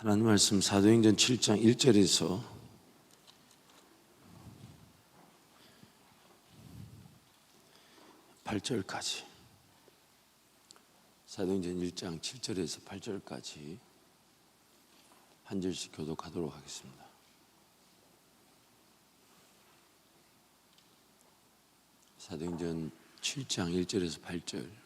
하나님 말씀 사도행전 7장 1절에서 8절까지, 사도행전 1장 7절에서 8절까지 한 절씩 교독하도록 하겠습니다. 사도행전 7장 1절에서 8절.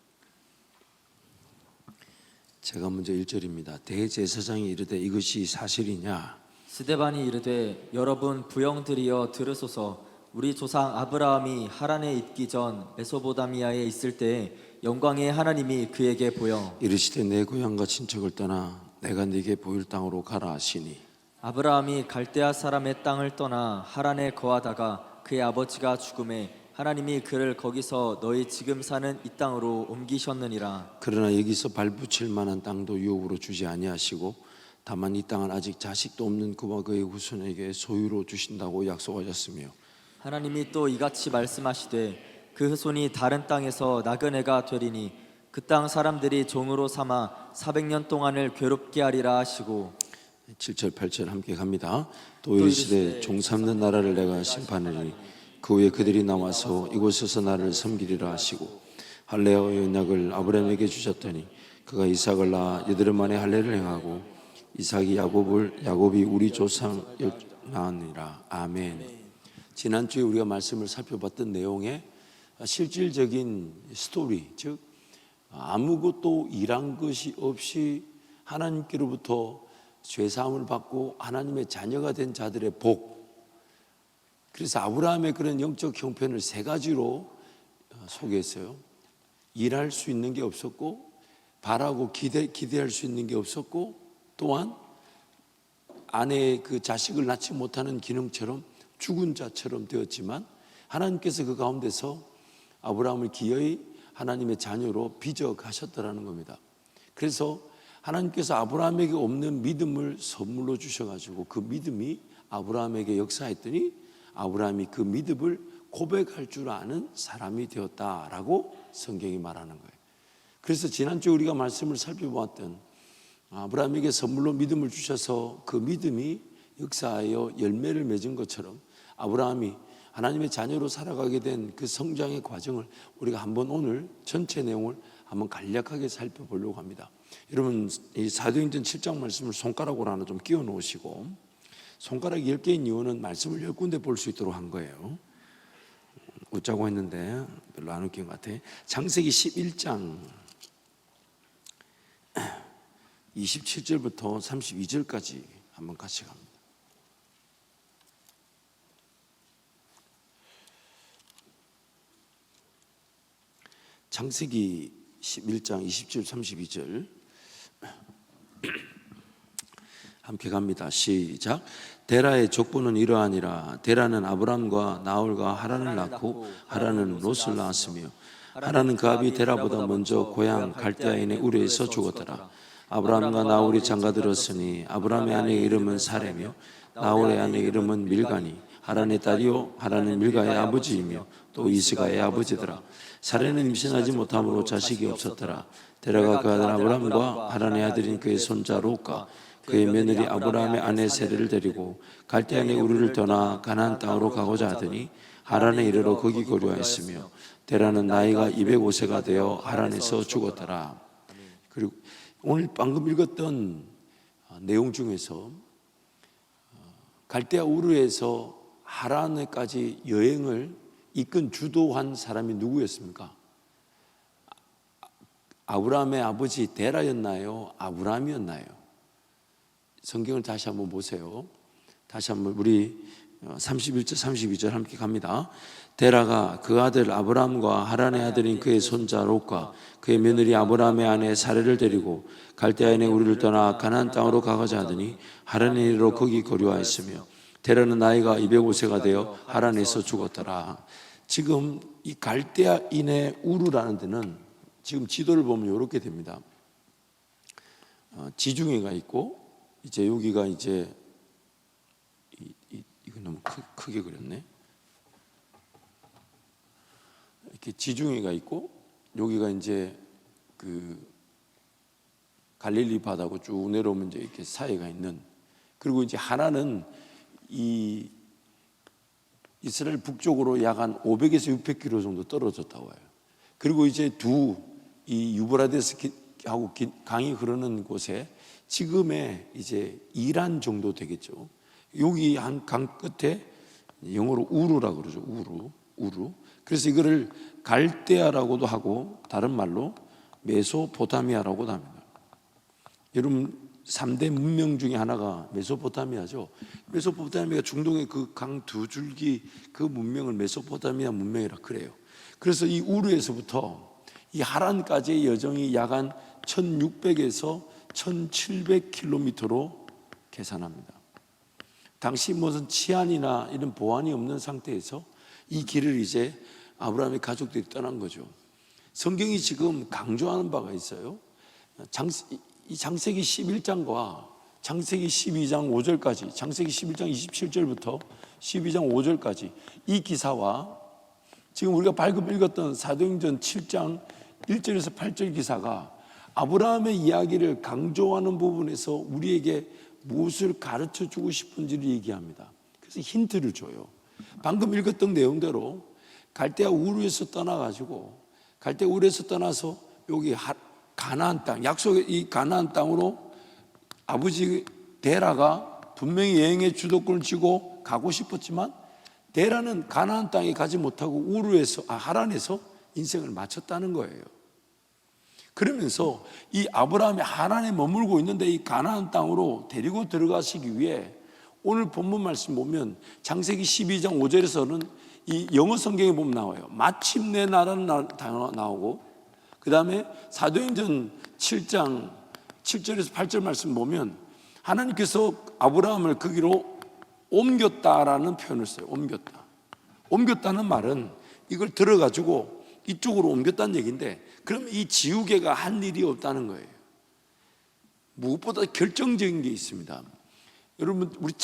제가 먼저 1절입니다. 대제사장이 이르되 이것이 사실이냐? 스데반이 이르되 여러분 부영들이여 들으소서. 우리 조상 아브라함이 하란에 있기 전 메소보다미아에 있을 때에 영광의 하나님이 그에게 보여 이르시되 내 고향과 친척을 떠나 내가 네게 보일 땅으로 가라 하시니, 아브라함이 갈대아 사람의 땅을 떠나 하란에 거하다가 그의 아버지가 죽음에 하나님이 그를 거기서 너희 지금 사는 이 땅으로 옮기셨느니라. 그러나 여기서 발붙일 만한 땅도 유업으로 주지 아니하시고 다만 이 땅은 아직 자식도 없는 그와 그의 후손에게 소유로 주신다고 약속하셨으며, 하나님이 또 이같이 말씀하시되 그 후손이 다른 땅에서 나그네가 되리니 그 땅 사람들이 종으로 삼아 400년 동안을 괴롭게 하리라 하시고, 7절 8절 함께 갑니다. 또 이르시되 종 삼는 나라를 내가 심판하리니 그 후에 그들이 나와서 이곳에서 나를 섬기리라 하시고, 할례와 언약을 아브라함에게 주셨더니 그가 이삭을 낳아 여드름 만에 할례를 행하고 이삭이 야곱이 우리 조상 낳으니라. 아멘. 지난주에 우리가 말씀을 살펴봤던 내용의 실질적인 스토리, 즉 아무것도 일한 것이 없이 하나님께로부터 죄사함을 받고 하나님의 자녀가 된 자들의 복. 그래서 아브라함의 그런 영적 형편을 세 가지로 소개했어요. 일할 수 있는 게 없었고, 바라고 기대할 수 있는 게 없었고, 또한 아내의 그 자식을 낳지 못하는 기능처럼 죽은 자처럼 되었지만 하나님께서 그 가운데서 아브라함을 기어이 하나님의 자녀로 빚어 가셨다라는 겁니다. 그래서 하나님께서 아브라함에게 없는 믿음을 선물로 주셔가지고 그 믿음이 아브라함에게 역사했더니 아브라함이 그 믿음을 고백할 줄 아는 사람이 되었다라고 성경이 말하는 거예요. 그래서 지난주에 우리가 말씀을 살펴보았던 아브라함에게 선물로 믿음을 주셔서 그 믿음이 역사하여 열매를 맺은 것처럼 아브라함이 하나님의 자녀로 살아가게 된 그 성장의 과정을 우리가 한번 오늘 전체 내용을 한번 간략하게 살펴보려고 합니다. 여러분, 이 사도행전 7장 말씀을 손가락으로 하나 좀 끼워 놓으시고, 손가락이 10개인 이유는 말씀을 10군데 볼 수 있도록 한 거예요. 웃자고 했는데 별로 안 웃긴 것 같아. 창세기 11장 27절부터 32절까지 한번 같이 갑니다. 창세기 11장 20절 32절 함께 갑니다. 시작. 데라의 족보는 이러하니라. 데라는 아브람과 나홀과 하란을 낳고 하란은 롯을 낳았으며 하란은 그 아비 데라보다 먼저 고향 갈대아인의 우르에서 죽었더라. 아브람과 나홀이 장가들었으니 아브람의 아내의 이름은 사레며 나홀의 아내의 이름은 밀가니 하란의 딸이요 하란은 밀가의 아버지이며 또 이스가의 아버지더라. 사레는 임신하지 못함으로 자식이 없었더라. 데라가 그 아들 아브람과 하란의 아들인 그의 손자 롯과 그의 며느리 아브라함의 아내 세레를 데리고 갈대아인의 우르를 떠나 가나안 땅으로 가고자 하더니 하란에 이르러 거기 거류하였으며 데라는 나이가 205세가 되어 하란에서 죽었더라. 그리고 오늘 방금 읽었던 내용 중에서 갈대아 우르에서 하란에까지 여행을 이끈 주도한 사람이 누구였습니까? 아브라함의 아버지 데라였나요? 아브라함이었나요? 성경을 다시 한번 보세요. 다시 한번 우리 31절 32절 함께 갑니다. 데라가 그 아들 아브라함과 하란의 아들인 그의 손자 롯과 그의 며느리 아브라함의 아내 사레를 데리고 갈대아인의 우르를 떠나 가나안 땅으로 가고자 하더니 하란에 이르러 거기 거류하였으며 데라는 나이가 205세가 되어 하란에서 죽었더라. 지금 이 갈대아인의 우르라는 데는 지금 지도를 보면 이렇게 됩니다. 지중해가 있고 이제 여기가 이제 이거 너무 크게 그렸네. 이렇게 지중해가 있고 여기가 이제 그 갈릴리 바다고 쭉 내려오면 이제 이렇게 사이가 있는, 그리고 이제 하나는 이 이스라엘 북쪽으로 약 한 500에서 600km 정도 떨어졌다고 해요. 그리고 이제 이 유브라데스하고 강이 흐르는 곳에 지금의 이제 이란 정도 되겠죠. 여기 한 강 끝에 영어로 우르라고 그러죠. 우루. 그래서 이거를 갈대아라고도 하고 다른 말로 메소포타미아라고도 합니다. 여러분 3대 문명 중에 하나가 메소포타미아죠. 메소포타미아가 중동의 그 강 두 줄기 그 문명을 메소포타미아 문명이라 그래요. 그래서 이 우르에서부터 이 하란까지의 여정이 약 한 1600에서 1700km로 계산합니다. 당시 무슨 치안이나 이런 보안이 없는 상태에서 이 길을 이제 아브라함의 가족들이 떠난 거죠. 성경이 지금 강조하는 바가 있어요. 이 창세기 11장과 창세기 12장 5절까지, 창세기 11장 27절부터 12장 5절까지 이 기사와 지금 우리가 방금 읽었던 사도행전 7장 1절에서 8절 기사가 아브라함의 이야기를 강조하는 부분에서 우리에게 무엇을 가르쳐 주고 싶은지를 얘기합니다. 그래서 힌트를 줘요. 방금 읽었던 내용대로 갈대아 우르에서 떠나가지고 갈대아 우르에서 떠나서 여기 가나안 땅, 약속의 이 가나안 땅으로 아버지 데라가 분명히 여행의 주도권을 쥐고 가고 싶었지만 데라는 가나안 땅에 가지 못하고 하란에서 인생을 마쳤다는 거예요. 그러면서 이 아브라함이 하란에 머물고 있는데 이 가나안 땅으로 데리고 들어가시기 위해 오늘 본문 말씀 보면 창세기 12장 5절에서는 이 영어 성경에 보면 나와요. 마침내 나라는 단어가 나오고, 그 다음에 사도행전 7장 7절에서 8절 말씀 보면 하나님께서 아브라함을 거기로 옮겼다라는 표현을 써요. 옮겼다는 말은 이걸 들어가지고 이쪽으로 옮겼다는 얘기인데, 그럼 이 지우개가 한 일이 없다는 거예요. 무엇보다 결정적인 게 있습니다. 여러분 우리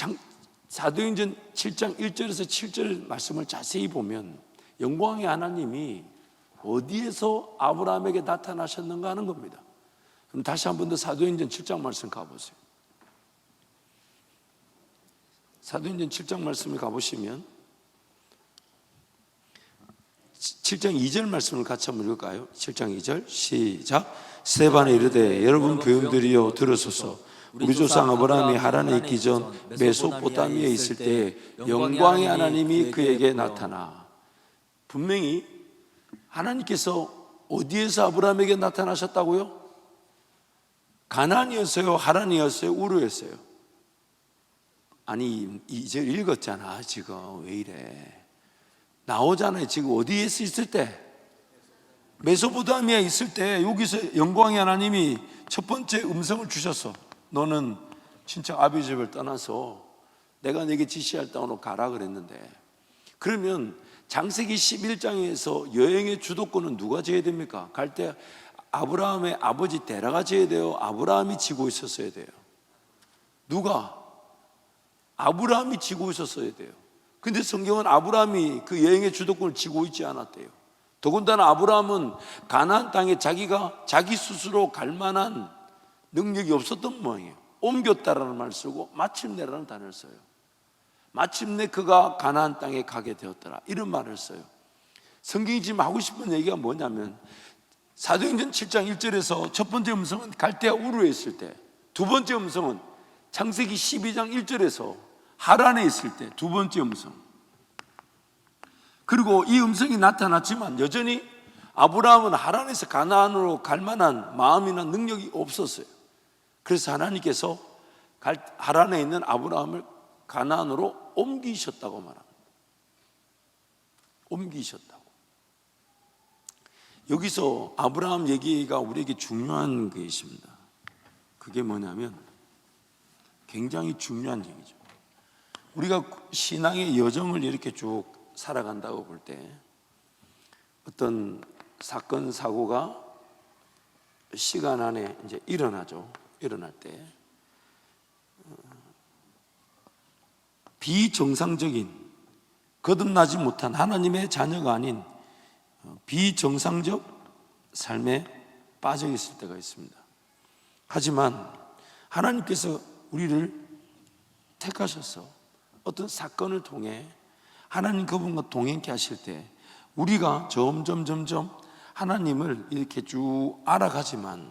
사도행전 7장 1절에서 7절 말씀을 자세히 보면 영광의 하나님이 어디에서 아브라함에게 나타나셨는가 하는 겁니다. 그럼 다시 한 번 더 사도행전 7장 말씀 가보세요. 사도행전 7장 말씀을 가보시면 7장 2절 말씀을 같이 한번 읽을까요? 7장 2절 시작. 스데반이 이르되 여러분 부형들이여 들으소서. 우리 조상 아브라함이 하란에 있기 전 메소포타미아에 있을 때 영광의 하나님이 그에게 나타나. 분명히 하나님께서 어디에서 아브라함에게 나타나셨다고요? 가나안이었어요? 하란이었어요? 우르였어요? 아니 2절 읽었잖아. 지금 왜 이래? 나오잖아요. 지금 어디에 있을 때? 메소포타미아에 있을 때 여기서 영광의 하나님이 첫 번째 음성을 주셨어. 너는 친척 아비 집을 떠나서 내가 네게 지시할 땅으로 가라 그랬는데, 그러면 창세기 11장에서 여행의 주도권은 누가 져야 됩니까? 갈 때 아브라함의 아버지 데라가 져야 돼요? 아브라함이 지고 있었어야 돼요? 누가? 아브라함이 지고 있었어야 돼요. 근데 성경은 아브라함이 그 여행의 주도권을 쥐고 있지 않았대요. 더군다나 아브라함은 가나안 땅에 자기가 자기 스스로 갈 만한 능력이 없었던 모양이에요. 옮겼다라는 말을 쓰고 마침내라는 단어를 써요. 마침내 그가 가나안 땅에 가게 되었더라, 이런 말을 써요. 성경이 지금 하고 싶은 얘기가 뭐냐면 사도행전 7장 1절에서 첫 번째 음성은 갈대아 우르에 있을 때, 두 번째 음성은 창세기 12장 1절에서 하란에 있을 때 두 번째 음성. 그리고 이 음성이 나타났지만 여전히 아브라함은 하란에서 가나안으로 갈 만한 마음이나 능력이 없었어요. 그래서 하나님께서 하란에 있는 아브라함을 가나안으로 옮기셨다고 말합니다. 옮기셨다고. 여기서 아브라함 얘기가 우리에게 중요한 게 있습니다. 그게 뭐냐면 굉장히 중요한 얘기죠. 우리가 신앙의 여정을 이렇게 쭉 살아간다고 볼 때 어떤 사건 사고가 시간 안에 이제 일어나죠. 일어날 때 비정상적인, 거듭나지 못한 하나님의 자녀가 아닌 비정상적 삶에 빠져 있을 때가 있습니다. 하지만 하나님께서 우리를 택하셔서 어떤 사건을 통해 하나님 그분과 동행케 하실 때 우리가 점점 하나님을 이렇게 쭉 알아가지만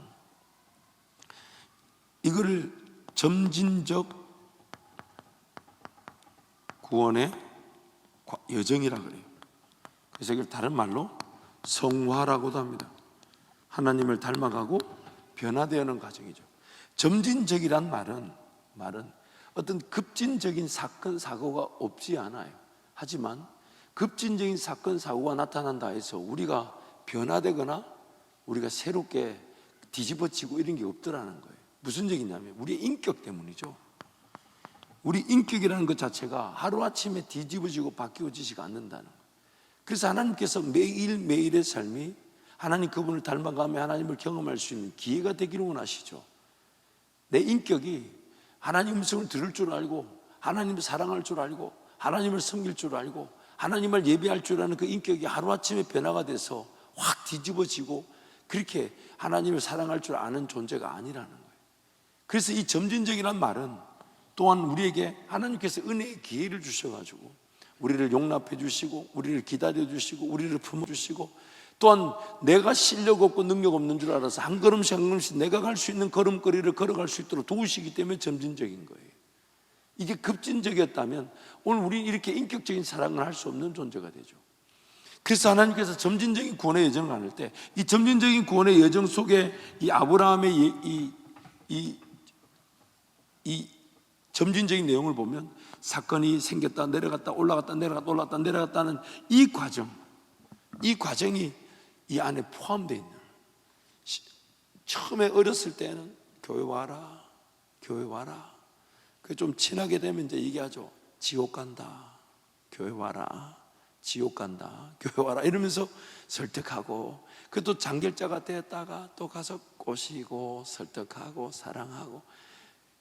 이거를 점진적 구원의 여정이라 그래요. 그래서 이걸 다른 말로 성화라고도 합니다. 하나님을 닮아가고 변화되어가는 과정이죠. 점진적이란 말은 어떤 급진적인 사건 사고가 없지 않아요. 하지만 급진적인 사건 사고가 나타난다 해서 우리가 변화되거나 우리가 새롭게 뒤집어지고 이런 게 없더라는 거예요. 무슨 얘기냐면 우리의 인격 때문이죠. 우리 인격이라는 것 자체가 하루아침에 뒤집어지고 바뀌어지지가 않는다는 거예요. 그래서 하나님께서 매일매일의 삶이 하나님 그분을 닮아가며 하나님을 경험할 수 있는 기회가 되기를 원하시죠. 내 인격이 하나님 음성을 들을 줄 알고 하나님을 사랑할 줄 알고 하나님을 섬길 줄 알고 하나님을 예배할 줄 아는 그 인격이 하루아침에 변화가 돼서 확 뒤집어지고 그렇게 하나님을 사랑할 줄 아는 존재가 아니라는 거예요. 그래서 이 점진적이란 말은 또한 우리에게 하나님께서 은혜의 기회를 주셔가지고 우리를 용납해 주시고 우리를 기다려 주시고 우리를 품어 주시고 또한 내가 실력 없고 능력 없는 줄 알아서 한 걸음씩 한 걸음씩 내가 갈 수 있는 걸음걸이를 걸어갈 수 있도록 도우시기 때문에 점진적인 거예요. 이게 급진적이었다면 오늘 우리는 이렇게 인격적인 사랑을 할 수 없는 존재가 되죠. 그래서 하나님께서 점진적인 구원의 여정을 가는 때 이 점진적인 구원의 여정 속에 이 아브라함의 이 점진적인 내용을 보면 사건이 생겼다 내려갔다 올라갔다 내려갔다 올라갔다 내려갔다는 이 과정이 이 안에 포함되어 있는 처음에 어렸을 때는 교회 와라 교회 와라 그 좀 친하게 되면 이제 얘기하죠. 지옥 간다 교회 와라 지옥 간다 교회 와라 이러면서 설득하고 그 또 장결자가 되었다가 또 가서 꼬시고 설득하고 사랑하고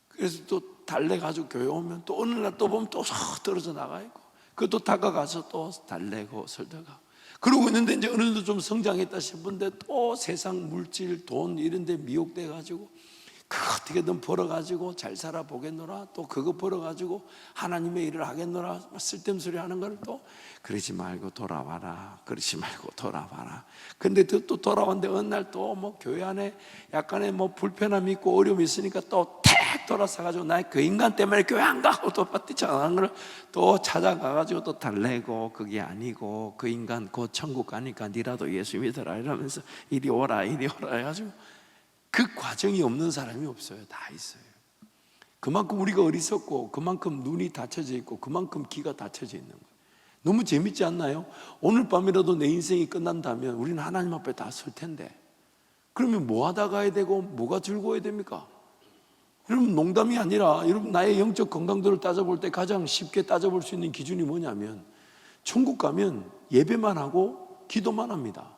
그래서 또 달래가지고 교회 오면 또 어느 날 또 보면 또 떨어져 나가 있고 그것도 다가가서 또 달래고 설득하고 그러고 있는데 이제 어느 정도 좀 성장했다 싶은데 또 세상 물질 돈 이런 데 미혹돼 가지고 그거 어떻게든 벌어가지고 잘 살아보겠노라 또 그거 벌어가지고 하나님의 일을 하겠노라 쓸데없는 소리 하는 걸 또 그러지 말고 돌아와라 그러지 말고 돌아와라 근데 또 돌아왔는데 어느 날 또 뭐 교회 안에 약간의 뭐 불편함이 있고 어려움이 있으니까 또 탁 돌아서가지고 나 그 인간 때문에 교회 안 가고 또 뛰쳐나가는 걸 또 찾아가가지고 또 달래고 그게 아니고 그 인간 곧 천국 가니까 니라도 예수 믿어라 이러면서 이리 오라 해가지고 그 과정이 없는 사람이 없어요. 다 있어요. 그만큼 우리가 어리석고 그만큼 눈이 닫혀져 있고 그만큼 귀가 닫혀져 있는 거예요. 너무 재밌지 않나요? 오늘 밤이라도 내 인생이 끝난다면 우리는 하나님 앞에 다 설 텐데 그러면 뭐 하다 가야 되고 뭐가 즐거워야 됩니까? 여러분 농담이 아니라 여러분 나의 영적 건강도를 따져볼 때 가장 쉽게 따져볼 수 있는 기준이 뭐냐면 천국 가면 예배만 하고 기도만 합니다.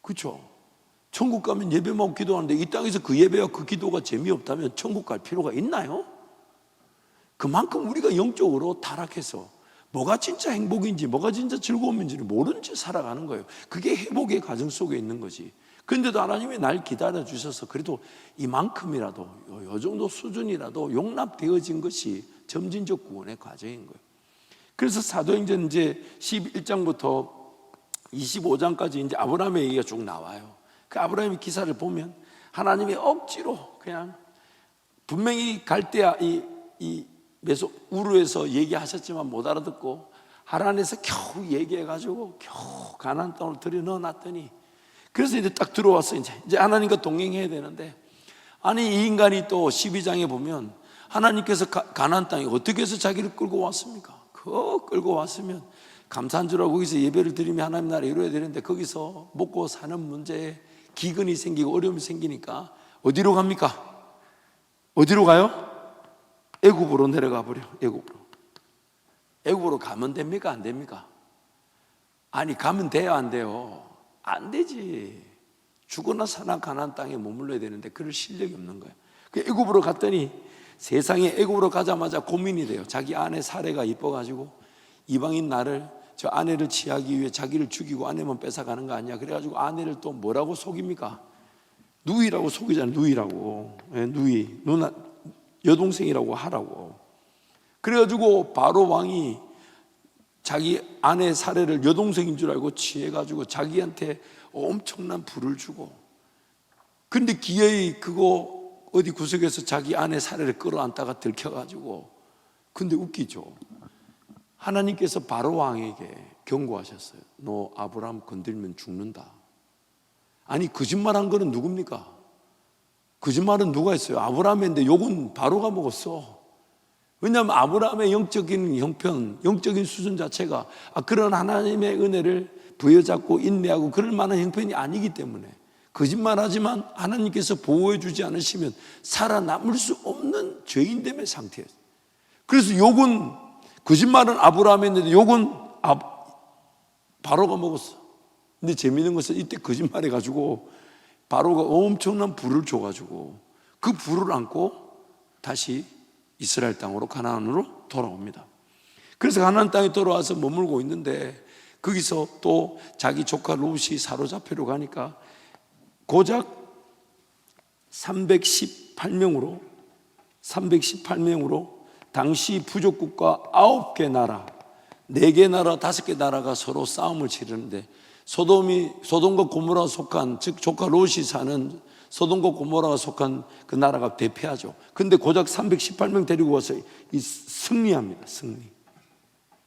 그렇죠? 천국 가면 예배만 하고 기도하는데 이 땅에서 그 예배와 그 기도가 재미없다면 천국 갈 필요가 있나요? 그만큼 우리가 영적으로 타락해서 뭐가 진짜 행복인지 뭐가 진짜 즐거움인지를 모른 채 살아가는 거예요. 그게 회복의 과정 속에 있는 거지. 그런데도 하나님이 날 기다려 주셔서 그래도 이만큼이라도 이 정도 수준이라도 용납되어진 것이 점진적 구원의 과정인 거예요. 그래서 사도행전 이제 11장부터 25장까지 이제 아브라함의 얘기가 쭉 나와요. 그 아브라함의 기사를 보면 하나님이 억지로 그냥 분명히 갈대아 이 우르에서 얘기하셨지만 못 알아듣고 하란에서 겨우 얘기해가지고 겨우 가나안 땅으로 들여 넣어놨더니 그래서 이제 딱 들어왔어. 이제 하나님과 동행해야 되는데 아니 이 인간이 또 12장에 보면 하나님께서 가나안 땅에 어떻게 해서 자기를 끌고 왔습니까? 그거 끌고 왔으면 감사한 줄 알고 거기서 예배를 드리며 하나님 나라 이루어야 되는데 거기서 먹고 사는 문제에 기근이 생기고 어려움이 생기니까 어디로 갑니까? 어디로 가요? 애굽으로 내려가 버려. 애굽으로 가면 됩니까? 안 됩니까? 아니 가면 돼요? 안 돼요? 안 되지. 죽거나 사나 가나안 땅에 머물러야 되는데 그럴 실력이 없는 거예요. 그 애굽으로 갔더니 세상에 애굽으로 가자마자 고민이 돼요. 자기 아내 사례가 이뻐가지고 이방인 나를 저 아내를 취하기 위해 자기를 죽이고 아내만 뺏어가는 거 아니야. 그래가지고 아내를 또 뭐라고 속입니까? 누이라고 속이잖아요. 누이라고. 예, 누이. 누나, 여동생이라고 하라고. 그래가지고 바로 왕이 자기 아내 사례를 여동생인 줄 알고 취해가지고 자기한테 엄청난 부를 주고, 근데 기어이 그거 어디 구석에서 자기 아내 사례를 끌어안다가 들켜가지고, 근데 웃기죠. 하나님께서 바로 왕에게 경고하셨어요. 너 아브라함 건들면 죽는다. 아니, 거짓말한 거는 누굽니까? 거짓말은 누가 했어요? 아브라함인데 욕은 바로가 먹었어. 왜냐하면 아브라함의 영적인 형편, 영적인 수준 자체가 그런 하나님의 은혜를 부여잡고 인내하고 그럴 만한 형편이 아니기 때문에, 거짓말하지만 하나님께서 보호해 주지 않으시면 살아남을 수 없는 죄인됨의 상태였어요. 그래서 욕은, 거짓말은 아브라함이 했는데 욕은 바로가 먹었어. 근데 재미있는 것은 이때 거짓말해가지고 바로가 엄청난 부를 줘가지고 그 부를 안고 다시 이스라엘 땅으로, 가나안으로 돌아옵니다. 그래서 가나안 땅에 돌아와서 머물고 있는데, 거기서 또 자기 조카 롯이 사로잡히러 가니까 고작 318명으로 당시 부족국가 9개 나라, 4개 나라, 5개 나라가 서로 싸움을 치르는데, 소돔과 고모라가 속한, 즉 조카 롯이 사는 소돔과 고모라가 속한 그 나라가 대패하죠. 근데 고작 318명 데리고 와서 승리합니다. 승리.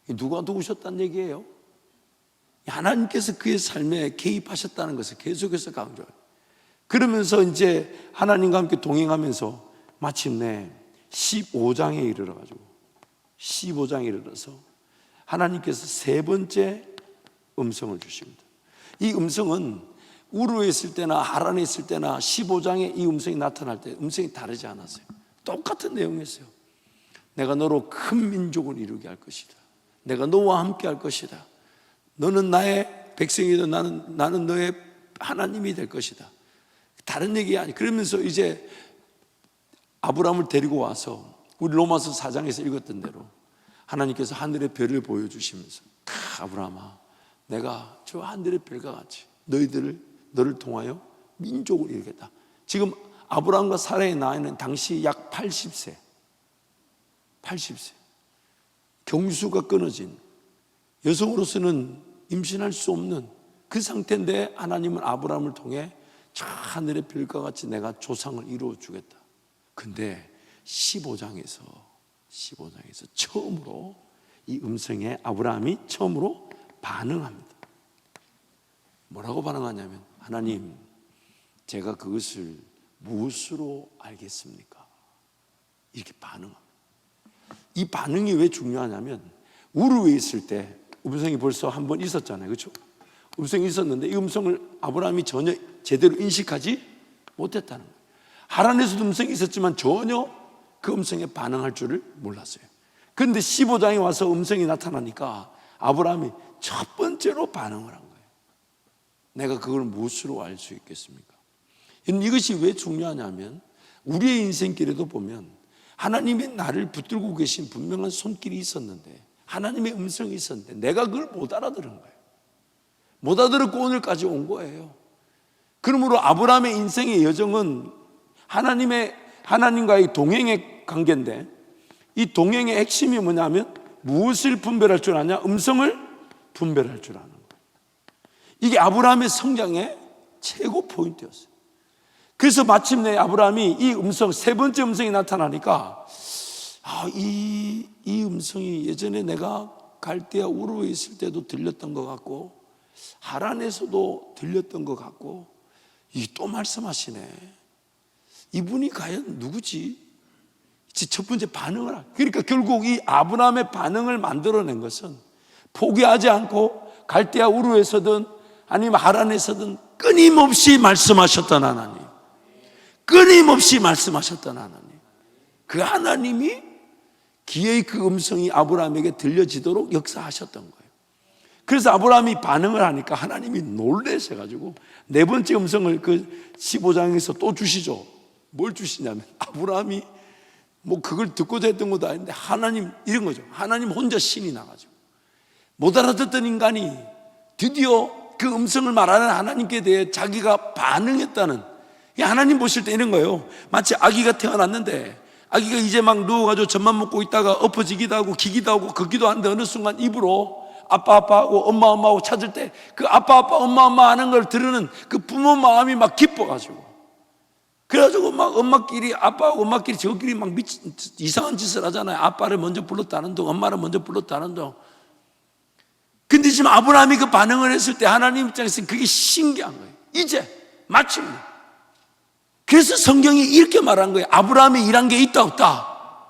누가 도우셨다는 얘기예요? 하나님께서 그의 삶에 개입하셨다는 것을 계속해서 강조해요. 그러면서 이제 하나님과 함께 동행하면서 마침내 15장에 이르러가지고, 15장에 이르러서 하나님께서 세 번째 음성을 주십니다. 이 음성은 우르에 있을 때나 하란에 있을 때나 15장에 이 음성이 나타날 때 음성이 다르지 않았어요. 똑같은 내용이었어요. 내가 너로 큰 민족을 이루게 할 것이다. 내가 너와 함께 할 것이다. 너는 나의 백성이다. 나는 너의 하나님이 될 것이다. 다른 얘기 아니. 그러면서 이제 아브라함을 데리고 와서 우리 로마서 4장에서 읽었던 대로 하나님께서 하늘의 별을 보여주시면서, 아브라함아, 내가 저 하늘의 별과 같이 너를 통하여 민족을 이루겠다. 지금 아브라함과 사라의 나이는 당시 약 80세. 경수가 끊어진, 여성으로서는 임신할 수 없는 그 상태인데, 하나님은 아브라함을 통해 저 하늘의 별과 같이 내가 조상을 이루어 주겠다. 근데 15장에서 처음으로 이 음성에 아브라함이 처음으로 반응합니다. 뭐라고 반응하냐면, 하나님, 제가 그것을 무엇으로 알겠습니까? 이렇게 반응합니다. 이 반응이 왜 중요하냐면, 우르에 있을 때 음성이 벌써 한 번 있었잖아요. 그렇죠? 음성이 있었는데 이 음성을 아브라함이 전혀 제대로 인식하지 못했다는 거예요. 하란에서도 음성이 있었지만 전혀 그 음성에 반응할 줄을 몰랐어요. 그런데 15장에 와서 음성이 나타나니까 아브라함이 첫 번째로 반응을 한 거예요. 내가 그걸 무엇으로 알 수 있겠습니까? 이것이 왜 중요하냐면, 우리의 인생길에도 보면 하나님이 나를 붙들고 계신 분명한 손길이 있었는데, 하나님의 음성이 있었는데 내가 그걸 못 알아들은 거예요. 못 알아듣고 오늘까지 온 거예요. 그러므로 아브라함의 인생의 여정은 하나님과의 동행의 관계인데, 이 동행의 핵심이 뭐냐면 무엇을 분별할 줄 아냐? 음성을 분별할 줄 아는 거예요. 이게 아브라함의 성장의 최고 포인트였어요. 그래서 마침내 아브라함이 이 음성, 세 번째 음성이 나타나니까, 이 음성이 예전에 내가 갈대아 우르에 있을 때도 들렸던 것 같고, 하란에서도 들렸던 것 같고, 또 말씀하시네. 이분이 과연 누구지? 첫 번째 반응을 그러니까 결국 이 아브라함의 반응을 만들어낸 것은, 포기하지 않고 갈대아 우르에서든 아니면 하란에서든 끊임없이 말씀하셨던 하나님, 끊임없이 말씀하셨던 하나님, 그 하나님이 기어이 그 음성이 아브라함에게 들려지도록 역사하셨던 거예요. 그래서 아브라함이 반응을 하니까 하나님이 놀라셔가지고 네 번째 음성을 그 15장에서 또 주시죠. 뭘 주시냐면, 아브라함이 뭐 그걸 듣고자 했던 것도 아닌데 하나님, 이런 거죠. 하나님 혼자 신이 나가지고 못 알아듣던 인간이 드디어 그 음성을 말하는 하나님께 대해 자기가 반응했다는, 하나님 보실 때 이런 거예요. 마치 아기가 태어났는데 아기가 이제 막 누워가지고 젖만 먹고 있다가 엎어지기도 하고 기기도 하고 걷기도 하는데 어느 순간 입으로 아빠 하고 엄마 하고 찾을 때 그 아빠 엄마 하는 걸 들으는 그 부모 마음이 막 기뻐가지고, 그래가지고 막 엄마끼리 아빠하고 엄마끼리 저끼리 막 이상한 짓을 하잖아요. 아빠를 먼저 불렀다는 둥, 엄마를 먼저 불렀다는 둥. 근데 지금 아브라함이 그 반응을 했을 때 하나님 입장에서는 그게 신기한 거예요. 이제 마침. 그래서 성경이 이렇게 말한 거예요. 아브라함이 일한 게 있다 없다?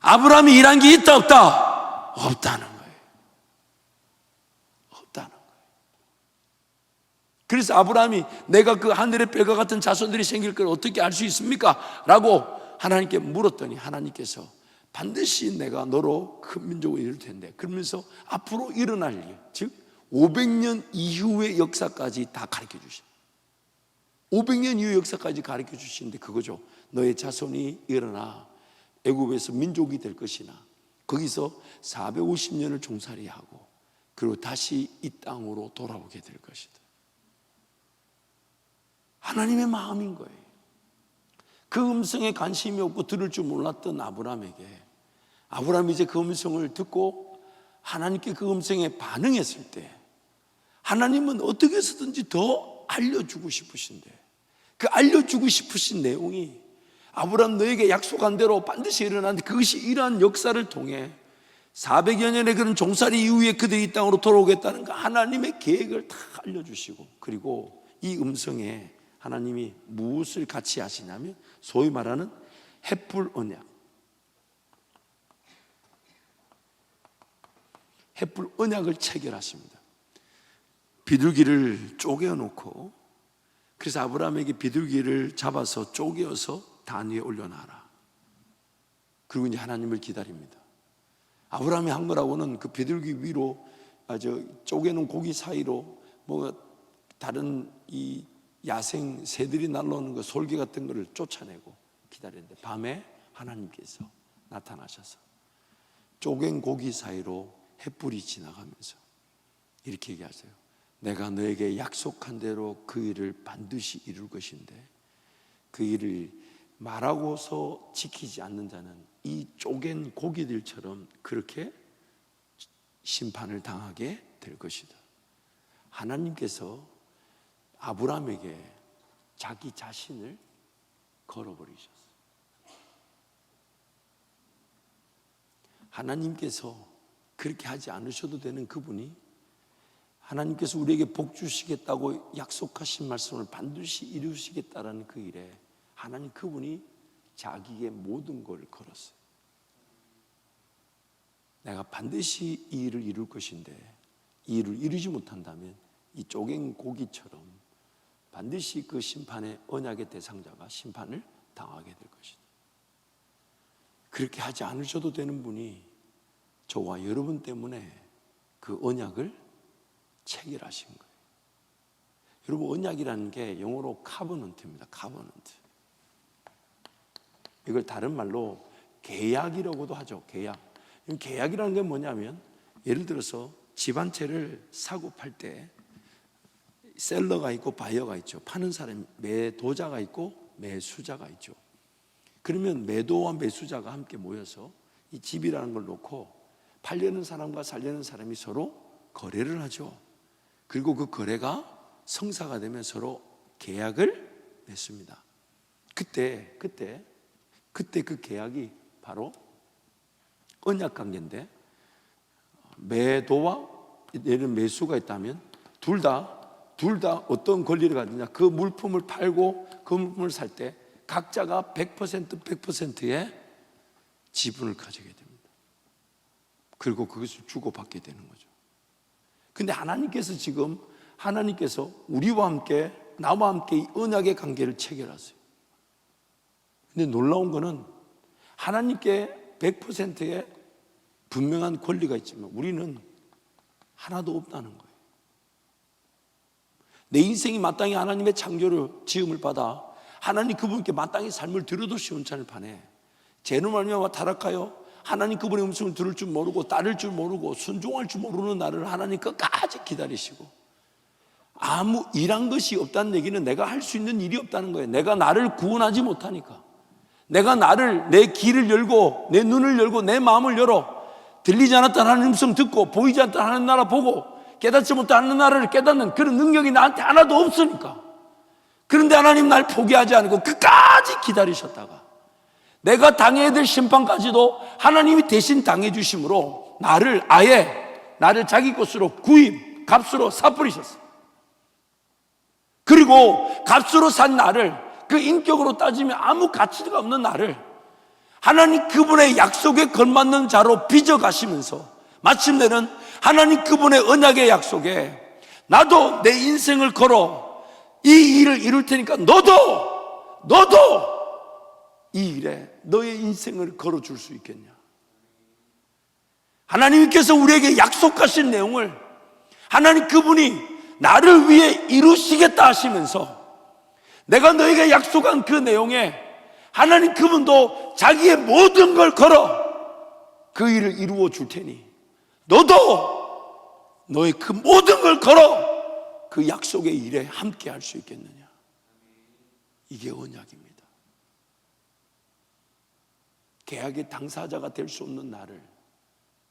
아브라함이 일한 게 있다 없다? 없다는 거예요. 없다는 거예요. 그래서 아브라함이 내가 그 하늘의 별과 같은 자손들이 생길 걸 어떻게 알 수 있습니까? 라고 하나님께 물었더니 하나님께서 반드시 내가 너로 큰 민족을 이룰 텐데, 그러면서 앞으로 일어날 일, 즉 500년 이후의 역사까지 다 가르쳐 주셔. 500년 이후 역사까지 가르쳐 주시는데 그거죠. 너의 자손이 일어나 애굽에서 민족이 될 것이나 거기서 450년을 종살이하고 그리고 다시 이 땅으로 돌아오게 될 것이다. 하나님의 마음인 거예요. 그 음성에 관심이 없고 들을 줄 몰랐던 아브라함이 이제 그 음성을 듣고 하나님께 그 음성에 반응했을 때 하나님은 어떻게 해서든지 더 알려주고 싶으신데, 그 알려주고 싶으신 내용이 아브라함 너에게 약속한 대로 반드시 일어나는데 그것이 이러한 역사를 통해 400여 년의 그런 종살이 이후에 그들이 이 땅으로 돌아오겠다는 그 하나님의 계획을 다 알려주시고, 그리고 이 음성에 하나님이 무엇을 같이 하시냐면 소위 말하는 햇불 언약을 체결하십니다. 비둘기를 쪼개 놓고, 그래서 아브라함에게 비둘기를 잡아서 쪼개어서 단 위에 올려놔라. 그리고 이제 하나님을 기다립니다. 아브라함이 한 거라고는 그 비둘기 위로 쪼개놓은 고기 사이로 뭐 다른 이 야생 새들이 날라오는 거, 솔개 같은 거를 쫓아내고 기다렸는데 밤에 하나님께서 나타나셔서 쪼갠 고기 사이로 햇불이 지나가면서 이렇게 얘기하세요. 내가 너에게 약속한 대로 그 일을 반드시 이룰 것인데 그 일을 말하고서 지키지 않는 자는 이 쪼갠 고기들처럼 그렇게 심판을 당하게 될 것이다. 하나님께서 아브라함에게 자기 자신을 걸어버리셨어요. 하나님께서 그렇게 하지 않으셔도 되는 그분이, 하나님께서 우리에게 복 주시겠다고 약속하신 말씀을 반드시 이루시겠다라는 그 일에 하나님 그분이 자기의 모든 걸 걸었어요. 내가 반드시 이 일을 이룰 것인데 이 일을 이루지 못한다면 이 쪼갠 고기처럼 반드시 그 심판의 언약의 대상자가 심판을 당하게 될 것이다. 그렇게 하지 않으셔도 되는 분이 저와 여러분 때문에 그 언약을 체결하신 거예요. 여러분, 언약이라는 게 영어로 카버넌트입니다. 카버넌트. 이걸 다른 말로 계약이라고도 하죠. 계약이라는 게 뭐냐면, 예를 들어서 집 한 채를 사고 팔 때 셀러가 있고 바이어가 있죠. 파는 사람이, 매도자가 있고 매수자가 있죠. 그러면 매도와 매수자가 함께 모여서 이 집이라는 걸 놓고 팔려는 사람과 살려는 사람이 서로 거래를 하죠. 그리고 그 거래가 성사가 되면 서로 계약을 맺습니다. 그때 그 계약이 바로 언약 관계인데, 매도와 얘는 매수가 있다면 둘 다 어떤 권리를 가지냐, 그 물품을 팔고 그 물품을 살 때 각자가 100%의 지분을 가지게 됩니다. 그리고 그것을 주고받게 되는 거죠. 근데 하나님께서 우리와 함께, 나와 함께 이 언약의 관계를 체결하세요. 근데 놀라운 거는 하나님께 100%의 분명한 권리가 있지만 우리는 하나도 없다는 거예요. 내 인생이 마땅히 하나님의 창조를, 지음을 받아 하나님 그분께 마땅히 삶을 들어도 시원찮을 판에 죄로 말미암아 타락하여 하나님 그분의 음성을 들을 줄 모르고 따를 줄 모르고 순종할 줄 모르는 나를 하나님 끝까지 기다리시고 아무 일한 것이 없다는 얘기는 내가 할 수 있는 일이 없다는 거예요. 내가 나를 구원하지 못하니까. 내가 내 길을 열고 내 눈을 열고 내 마음을 열어 들리지 않았던 하나님 음성 듣고 보이지 않았던 하나님 나라 보고 깨닫지 못한 하나님 나라를 깨닫는 그런 능력이 나한테 하나도 없으니까. 그런데 하나님 날 포기하지 않고 끝까지 기다리셨다가 내가 당해야 될 심판까지도 하나님이 대신 당해 주심으로 나를 자기 것으로 값으로 사버리셨어요. 그리고 값으로 산 나를, 그 인격으로 따지면 아무 가치가 없는 나를 하나님 그분의 약속에 걸맞는 자로 빚어가시면서 마침내는 하나님 그분의 언약의 약속에 나도 내 인생을 걸어 이 일을 이룰 테니까 너도 이 일에 너의 인생을 걸어줄 수 있겠냐. 하나님께서 우리에게 약속하신 내용을 하나님 그분이 나를 위해 이루시겠다 하시면서 내가 너에게 약속한 그 내용에 하나님 그분도 자기의 모든 걸 걸어 그 일을 이루어 줄 테니 너도 너의 그 모든 걸 걸어 그 약속의 일에 함께 할 수 있겠느냐. 이게 언약입니다. 계약의 당사자가 될 수 없는 나를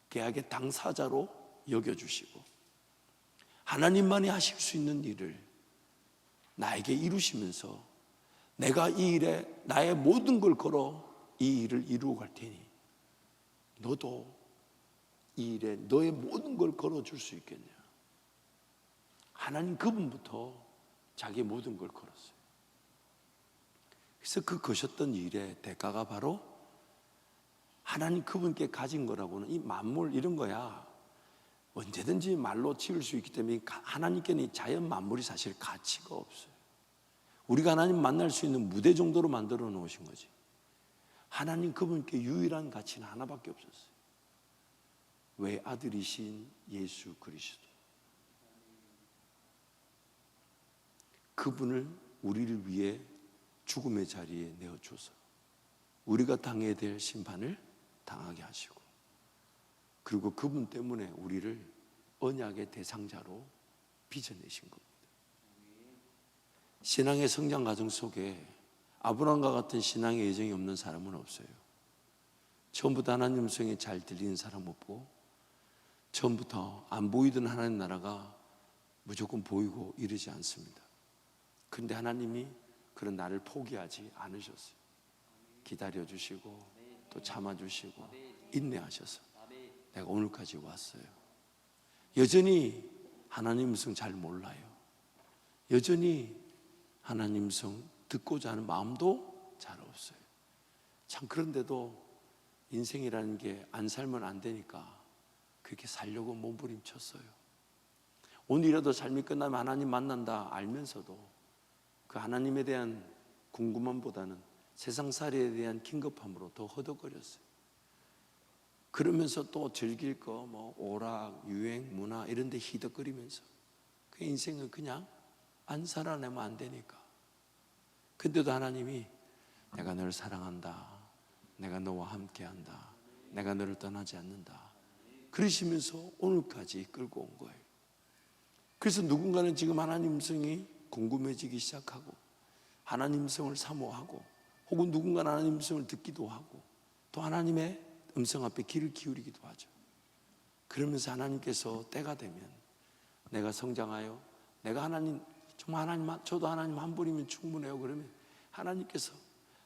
계약의 당사자로 여겨주시고 하나님만이 하실 수 있는 일을 나에게 이루시면서 내가 이 일에 나의 모든 걸 걸어 이 일을 이루어 갈 테니 너도 이 일에 너의 모든 걸 걸어줄 수 있겠냐. 하나님 그분부터 자기의 모든 걸 걸었어요. 그래서 그 거셨던 일의 대가가 바로 하나님 그분께 가진 거라고는 이 만물 이런 거야 언제든지 말로 치울 수 있기 때문에 하나님께는 이 자연 만물이 사실 가치가 없어요. 우리가 하나님 만날 수 있는 무대 정도로 만들어 놓으신 거지. 하나님 그분께 유일한 가치는 하나밖에 없었어요. 외아들이신 예수 그리스도. 그분을 우리를 위해 죽음의 자리에 내어줘서 우리가 당해야 될 심판을 당하게 하시고 그리고 그분 때문에 우리를 언약의 대상자로 빚어내신 겁니다. 신앙의 성장 과정 속에 아브라함과 같은 신앙의 예정이 없는 사람은 없어요. 처음부터 하나님 음성이 잘 들리는 사람 없고 처음부터 안 보이던 하나님 나라가 무조건 보이고 이러지 않습니다. 그런데 하나님이 그런 나를 포기하지 않으셨어요. 기다려주시고 또 참아주시고 인내하셔서 내가 오늘까지 왔어요. 여전히 하나님 음성 잘 몰라요. 여전히 하나님 음성 듣고자 하는 마음도 잘 없어요. 참 그런데도 인생이라는 게 안 살면 안 되니까 그렇게 살려고 몸부림쳤어요. 오늘이라도 삶이 끝나면 하나님 만난다 알면서도 그 하나님에 대한 궁금함보다는 세상살이에 대한 긴급함으로 더 허덕거렸어요. 그러면서 또 즐길 거 뭐 오락, 유행, 문화 이런 데 희덕거리면서 그 인생을 그냥 안 살아내면 안 되니까. 근데도 하나님이 내가 너를 사랑한다. 내가 너와 함께한다. 내가 너를 떠나지 않는다. 그러시면서 오늘까지 끌고 온 거예요. 그래서 누군가는 지금 하나님 음성이 궁금해지기 시작하고 하나님 음성을 사모하고 혹은 누군가는 하나님 음성을 듣기도 하고 또 하나님의 음성 앞에 귀를 기울이기도 하죠. 그러면서 하나님께서 때가 되면 내가 성장하여 내가 하나님 정말 하나님 저도 하나님 한 분이면 충분해요. 그러면 하나님께서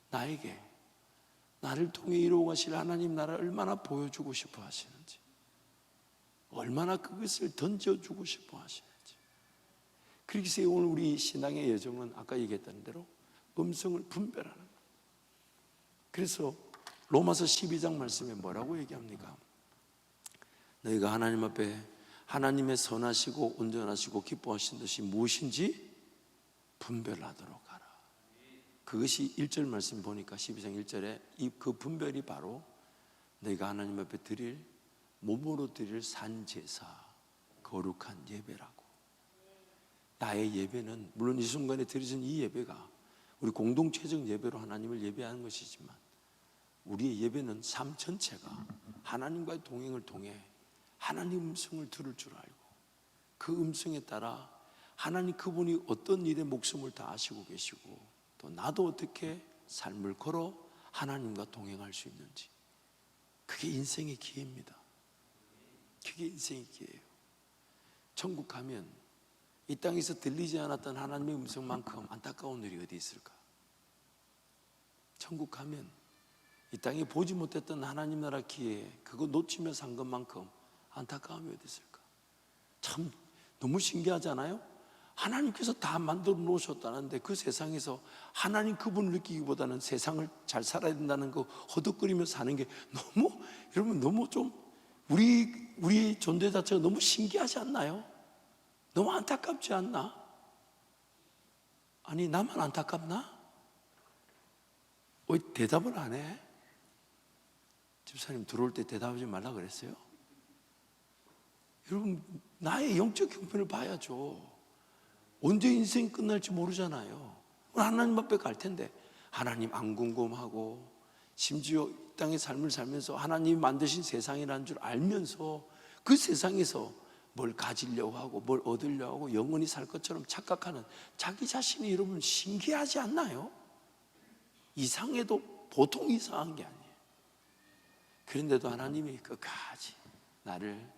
나에게 나를 통해 이루어 가실 하나님 나라를 얼마나 보여주고 싶어 하시는지 얼마나 그것을 던져주고 싶어 하시는지. 그래서 오늘 우리 신앙의 여정은 아까 얘기했던 대로 음성을 분별하는 거예요. 그래서 로마서 12장 말씀에 뭐라고 얘기합니까? 너희가 하나님 앞에 하나님의 선하시고 온전하시고 기뻐하신 것이 무엇인지 분별하도록 하라. 그것이 1절 말씀 보니까 12장 1절에 그 분별이 바로 너희가 하나님 앞에 드릴 몸으로 드릴 산제사 거룩한 예배라고. 나의 예배는 물론 이 순간에 드려진 이 예배가 우리 공동체적 예배로 하나님을 예배하는 것이지만 우리의 예배는 삶 전체가 하나님과의 동행을 통해 하나님 음성을 들을 줄 알고 그 음성에 따라 하나님 그분이 어떤 일에 목숨을 다하시고 계시고 또 나도 어떻게 삶을 걸어 하나님과 동행할 수 있는지, 그게 인생의 기회입니다. 그게 인생의 기회예요. 천국 가면 이 땅에서 들리지 않았던 하나님의 음성만큼 안타까운 일이 어디 있을까? 천국 가면 이 땅에 보지 못했던 하나님 나라 기회, 그거 놓치며 산 것만큼 안타까움이 어디 있을까? 참 너무 신기하잖아요. 하나님께서 다 만들어 놓으셨다는데 그 세상에서 하나님 그분을 느끼기보다는 세상을 잘 살아야 된다는 거 허덕거리며 사는 게 너무, 여러분 너무 좀 우리 존재 자체가 너무 신기하지 않나요? 너무 안타깝지 않나? 아니 나만 안타깝나? 왜 대답을 안 해? 집사님 들어올 때 대답하지 말라 그랬어요? 여러분 나의 영적 형편을 봐야죠. 언제 인생이 끝날지 모르잖아요. 하나님 앞에 갈 텐데 하나님 안 궁금하고, 심지어 이 땅의 삶을 살면서 하나님이 만드신 세상이라는 줄 알면서 그 세상에서 뭘 가지려고 하고 뭘 얻으려고 하고 영원히 살 것처럼 착각하는 자기 자신이 여러분 신기하지 않나요? 이상해도 보통 이상한 게 아니에요. 그런데도 하나님이 끝까지 나를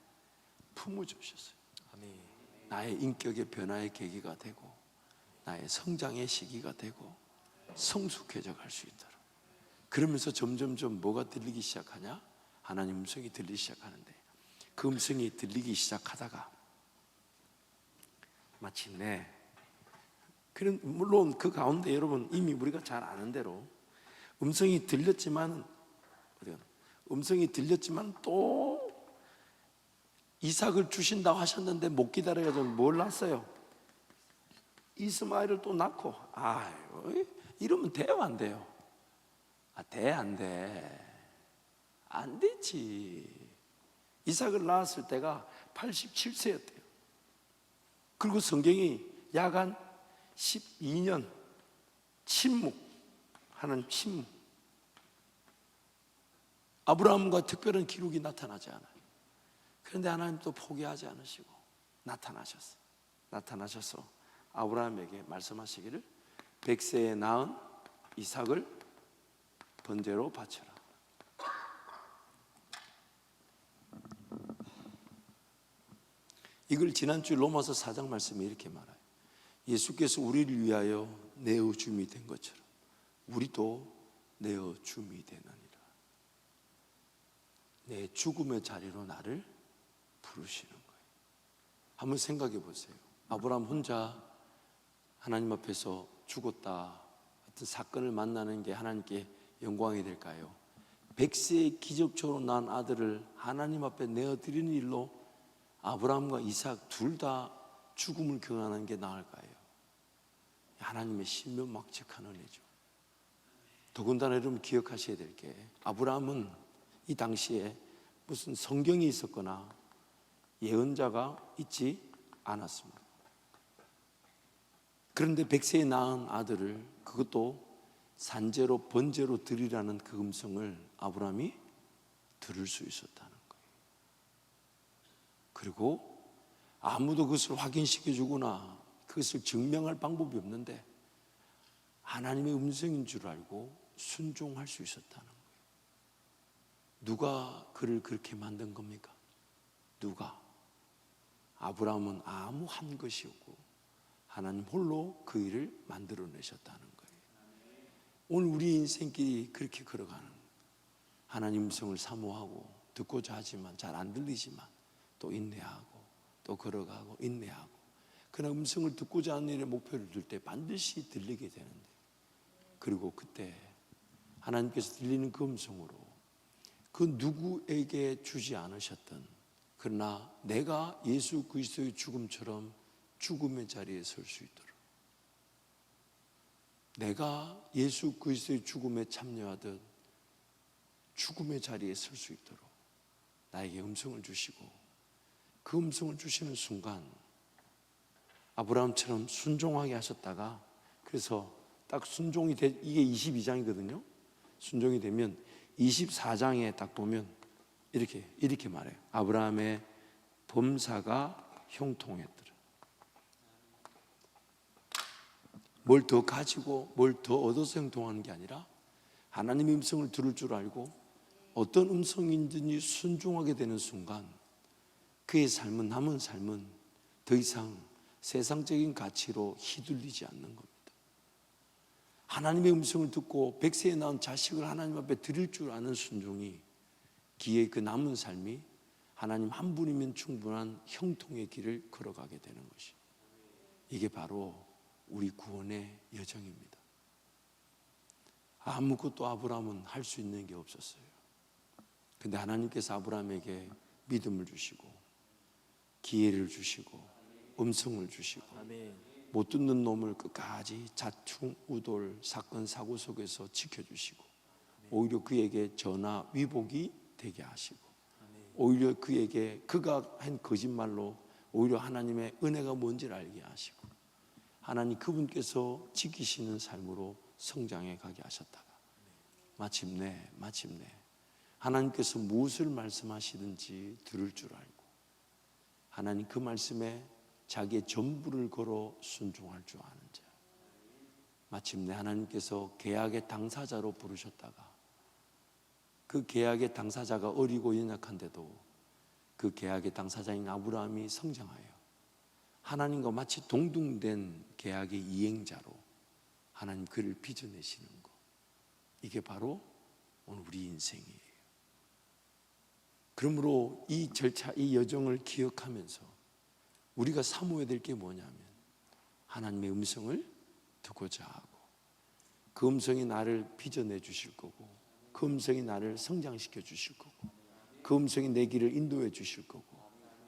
품어주셨어요. 아멘. 나의 인격의 변화의 계기가 되고 나의 성장의 시기가 되고 성숙해져 갈 수 있도록. 그러면서 점점점 뭐가 들리기 시작하냐? 하나님 음성이 들리기 시작하는데, 그 음성이 들리기 시작하다가 마침내, 물론 그 가운데 여러분 이미 우리가 잘 아는 대로 음성이 들렸지만 또 이삭을 주신다고 하셨는데 못 기다려가지고 뭘 낳았어요? 이스마엘을 또 낳고. 아유, 이러면 돼요 안 돼요? 돼 안 돼? 안 되지. 이삭을 낳았을 때가 87세였대요. 그리고 성경이 약 한 12년 침묵하는 침묵. 아브라함과 특별한 기록이 나타나지 않아요. 그런데 하나님 또 포기하지 않으시고 나타나셔서 아브라함에게 말씀하시기를 100세에 낳은 이삭을 번제로 바쳐라. 이걸 지난주 로마서 4장 말씀에 이렇게 말해요. 예수께서 우리를 위하여 내어줌이 된 것처럼 우리도 내어줌이 되느니라. 내 죽음의 자리로 나를 부르시는 거예요. 한번 생각해 보세요. 아브라함 혼자 하나님 앞에서 죽었다, 어떤 사건을 만나는 게 하나님께 영광이 될까요? 100세의 기적처럼 난 아들을 하나님 앞에 내어드리는 일로 아브라함과 이삭 둘 다 죽음을 경험하는 게 나을까요? 하나님의 신묘막측한 은혜죠. 더군다나 여러분 기억하셔야 될 게, 아브라함은 이 당시에 무슨 성경이 있었거나 예언자가 있지 않았습니다. 그런데 100세에 낳은 아들을, 그것도 산제로 번제로 드리라는 그 음성을 아브라함이 들을 수 있었다는 거예요. 그리고 아무도 그것을 확인시켜 주거나 그것을 증명할 방법이 없는데 하나님의 음성인 줄 알고 순종할 수 있었다는 거예요. 누가 그를 그렇게 만든 겁니까? 누가? 아브라함은 아무 한 것이 없고 하나님 홀로 그 일을 만들어내셨다는 거예요. 오늘 우리 인생길이 그렇게 걸어가는, 하나님 음성을 사모하고 듣고자 하지만 잘 안 들리지만 또 인내하고 또 걸어가고 인내하고, 그러나 음성을 듣고자 하는 일에 목표를 둘 때 반드시 들리게 되는데, 그리고 그때 하나님께서 들리는 그 음성으로 그 누구에게 주지 않으셨던, 그러나 내가 예수 그리스도의 죽음처럼 죽음의 자리에 설 수 있도록, 내가 예수 그리스도의 죽음에 참여하듯 죽음의 자리에 설 수 있도록 나에게 음성을 주시고, 그 음성을 주시는 순간 아브라함처럼 순종하게 하셨다가, 그래서 딱 순종이 이게 22장이거든요. 순종이 되면 24장에 딱 보면 이렇게 말해요. 아브라함의 범사가 형통했더라. 뭘 더 가지고 뭘 더 얻어서 행동하는 게 아니라 하나님의 음성을 들을 줄 알고 어떤 음성인지 순종하게 되는 순간 그의 삶은, 남은 삶은 더 이상 세상적인 가치로 휘둘리지 않는 겁니다. 하나님의 음성을 듣고 백세에 낳은 자식을 하나님 앞에 드릴 줄 아는 순종이 기의 그 남은 삶이 하나님 한 분이면 충분한 형통의 길을 걸어가게 되는 것이, 이게 바로 우리 구원의 여정입니다. 아무것도 아브라함은 할 수 있는 게 없었어요. 근데 하나님께서 아브라함에게 믿음을 주시고 기회를 주시고 음성을 주시고 못 듣는 놈을 끝까지 자충우돌 사건 사고 속에서 지켜주시고 오히려 그에게 전화 위복이 되게 하시고 오히려 그에게 그가 한 거짓말로 오히려 하나님의 은혜가 뭔지를 알게 하시고 하나님 그분께서 지키시는 삶으로 성장해 가게 하셨다가 마침내 하나님께서 무엇을 말씀하시든지 들을 줄 알고 하나님 그 말씀에 자기의 전부를 걸어 순종할 줄 아는 자, 마침내 하나님께서 계약의 당사자로 부르셨다가 그 계약의 당사자가 어리고 연약한데도 그 계약의 당사자인 아브라함이 성장하여 하나님과 마치 동등된 계약의 이행자로 하나님 그를 빚어내시는 것, 이게 바로 오늘 우리 인생이에요. 그러므로 이 절차, 이 여정을 기억하면서 우리가 사모해야 될 게 뭐냐면 하나님의 음성을 듣고자 하고 그 음성이 나를 빚어내 주실 거고 그 음성이 나를 성장시켜 주실 거고 그 음성이 내 길을 인도해 주실 거고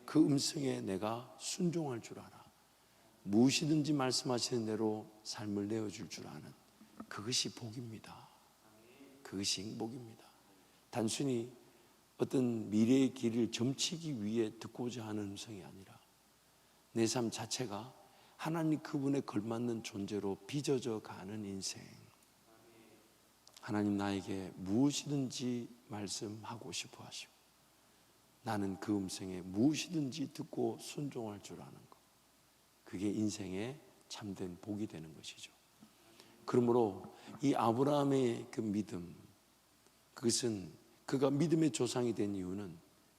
그 음성에 내가 순종할 줄 알아 무엇이든지 말씀하시는 대로 삶을 내어줄 줄 아는 그것이 복입니다. 그것이 행복입니다. 단순히 어떤 미래의 길을 점치기 위해 듣고자 하는 음성이 아니라 내 삶 자체가 하나님 그분에 걸맞는 존재로 빚어져 가는 인생. 하나님 나에게 무엇이든지 말씀하고 싶어 하시고 나는 그 음성에 무엇이든지 듣고 순종할 줄 아는 것, 그게 인생의 참된 복이 되는 것이죠. 그러므로 이 아브라함의 그 믿음, 그것은 그가 믿음의 조상이 된 이유는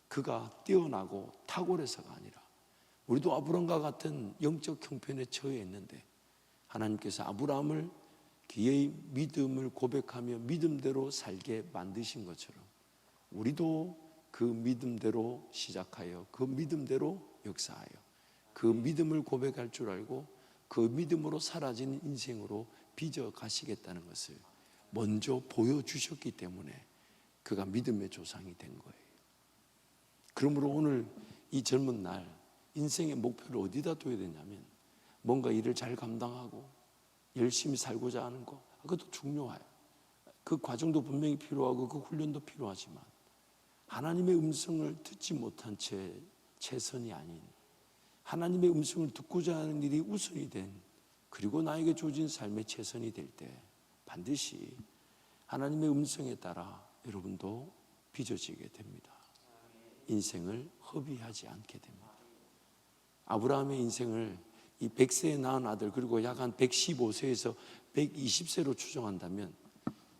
그가 뛰어나고 탁월해서가 아니라 우리도 아브라함과 같은 영적 형편에 처해 있는데 하나님께서 아브라함을 그의 믿음을 고백하며 믿음대로 살게 만드신 것처럼 우리도 그 믿음대로 시작하여 그 믿음대로 역사하여 그 믿음을 고백할 줄 알고 그 믿음으로 사라지는 인생으로 빚어 가시겠다는 것을 먼저 보여주셨기 때문에 그가 믿음의 조상이 된 거예요. 그러므로 오늘 이 젊은 날 인생의 목표를 어디다 둬야 되냐면 뭔가 일을 잘 감당하고 열심히 살고자 하는 것, 그것도 중요해요. 그 과정도 분명히 필요하고 그 훈련도 필요하지만 하나님의 음성을 듣지 못한 채 최선이 아닌 하나님의 음성을 듣고자 하는 일이 우선이 된 그리고 나에게 주어진 삶의 최선이 될 때 반드시 하나님의 음성에 따라 여러분도 빚어지게 됩니다. 인생을 허비하지 않게 됩니다. 아브라함의 인생을 이 100세에 낳은 아들 그리고 약 한 115세에서 120세로 추정한다면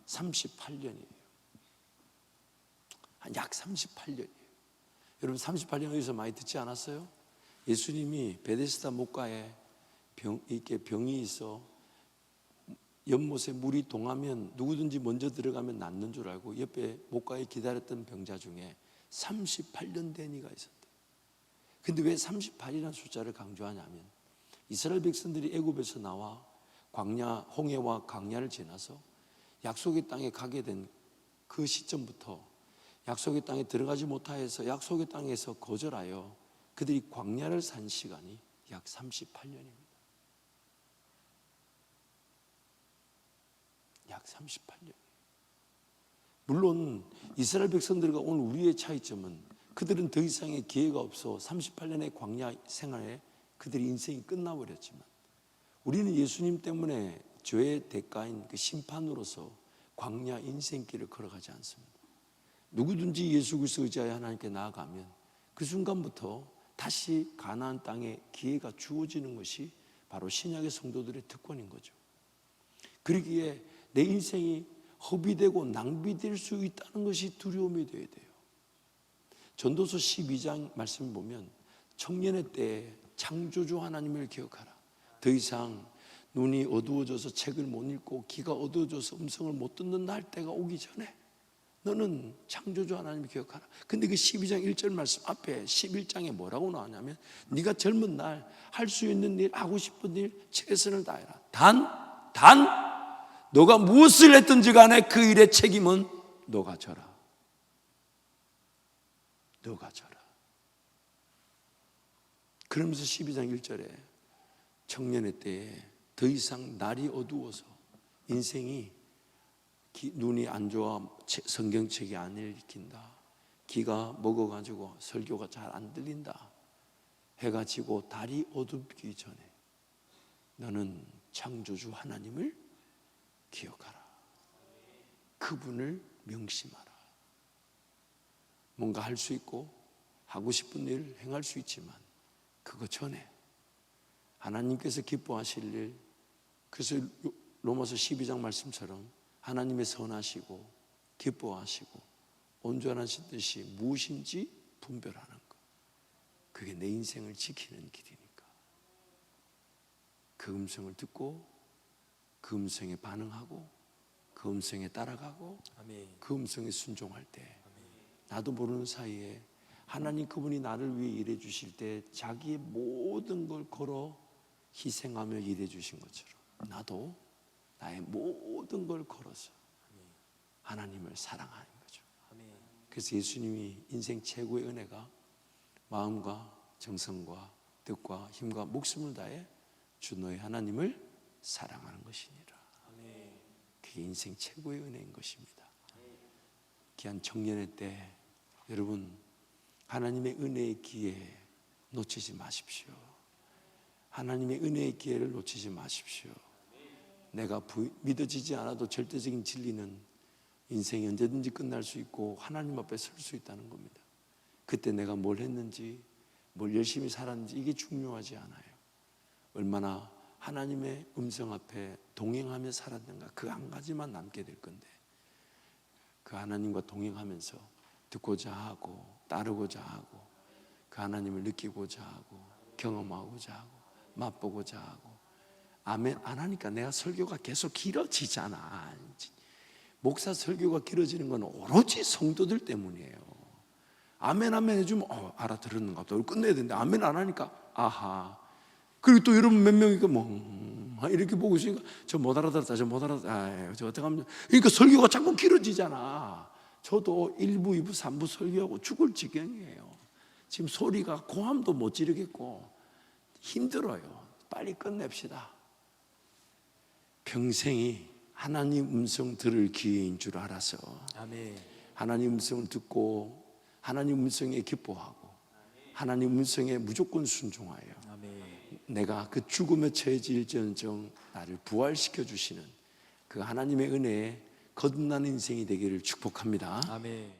38년이에요. 한 약 38년이에요. 여러분 38년 어디서 많이 듣지 않았어요? 예수님이 베데스다 목가에 병이 있어 연못에 물이 동하면 누구든지 먼저 들어가면 낫는 줄 알고 옆에 목가에 기다렸던 병자 중에 38년 된 이가 있었대. 근데 왜 38이라는 숫자를 강조하냐면 이스라엘 백성들이 애굽에서 나와 광야, 홍해와 광야를 지나서 약속의 땅에 가게 된 그 시점부터 약속의 땅에 들어가지 못하여서 약속의 땅에서 거절하여 그들이 광야를 산 시간이 약 38년입니다. 약 38년. 물론 이스라엘 백성들과 오늘 우리의 차이점은 그들은 더 이상의 기회가 없어 38년의 광야 생활에 그들의 인생이 끝나버렸지만 우리는 예수님 때문에 죄의 대가인 그 심판으로서 광야 인생길을 걸어가지 않습니다. 누구든지 예수 그리스도 의지하여 하나님께 나아가면 그 순간부터 다시 가나안 땅에 기회가 주어지는 것이 바로 신약의 성도들의 특권인 거죠. 그러기에 내 인생이 허비되고 낭비될 수 있다는 것이 두려움이 되어야 돼요. 전도서 12장 말씀을 보면 청년의 때에 창조주 하나님을 기억하라. 더 이상 눈이 어두워져서 책을 못 읽고 귀가 어두워져서 음성을 못 듣는 날 때가 오기 전에 너는 창조주 하나님을 기억하라. 근데 그 12장 1절 말씀 앞에 11장에 뭐라고 나왔냐면 네가 젊은 날 할 수 있는 일, 하고 싶은 일 최선을 다해라. 단 너가 무엇을 했든지 간에 그 일의 책임은 너가 져라. 너가 져라. 그러면서 12장 1절에 청년의 때에 더 이상 날이 어두워서 인생이 눈이 안 좋아 성경책이 안 읽힌다, 귀가 먹어가지고 설교가 잘 안 들린다, 해가 지고 달이 어둡기 전에 너는 창조주 하나님을 기억하라. 그분을 명심하라. 뭔가 할 수 있고 하고 싶은 일을 행할 수 있지만 그거 전에 하나님께서 기뻐하실 일, 그래서 로마서 12장 말씀처럼 하나님의 선하시고 기뻐하시고 온전하신 뜻이 무엇인지 분별하는 것, 그게 내 인생을 지키는 길이니까 그 음성을 듣고 그 음성에 반응하고 그 음성에 따라가고 아멘. 그 음성에 순종할 때 나도 모르는 사이에 하나님 그분이 나를 위해 일해 주실 때 자기의 모든 걸 걸어 희생하며 일해 주신 것처럼 나도 나의 모든 걸 걸어서 하나님을 사랑하는 거죠. 그래서 예수님이 인생 최고의 은혜가 마음과 정성과 뜻과 힘과 목숨을 다해 주 너의 하나님을 사랑하는 것이니라. 그게 인생 최고의 은혜인 것입니다. 귀한 청년의 때 여러분 하나님의 은혜의 기회 놓치지 마십시오. 하나님의 은혜의 기회를 놓치지 마십시오. 내가 믿어지지 않아도 절대적인 진리는 인생이 언제든지 끝날 수 있고 하나님 앞에 설 수 있다는 겁니다. 그때 내가 뭘 했는지 뭘 열심히 살았는지 이게 중요하지 않아요. 얼마나 하나님의 음성 앞에 동행하며 살았는가, 그 한 가지만 남게 될 건데 그 하나님과 동행하면서 듣고자 하고 따르고자 하고 그 하나님을 느끼고자 하고 경험하고자 하고 맛보고자 하고 아멘 안 하니까 내가 설교가 계속 길어지잖아. 목사 설교가 길어지는 건 오로지 성도들 때문이에요. 아멘 아멘 해주면 알아들었는가 보다. 끝내야 되는데 아멘 안 하니까 아하. 그리고 또 여러분 몇 명이니까 이렇게 보고 있으니까 저 못 알아들었다, 저 못 알아들었다, 저 어떡하면. 그러니까 설교가 자꾸 길어지잖아. 저도 1부, 2부, 3부 설교하고 죽을 지경이에요. 지금 소리가 고함도 못 지르겠고 힘들어요. 빨리 끝냅시다. 평생이 하나님 음성 들을 기회인 줄 알아서 아멘. 하나님 음성을 듣고 하나님 음성에 기뻐하고 하나님 음성에 무조건 순종하여 아멘. 내가 그 죽음에 처해질지언정 나를 부활시켜 주시는 그 하나님의 은혜에 거듭나는 인생이 되기를 축복합니다. 아멘.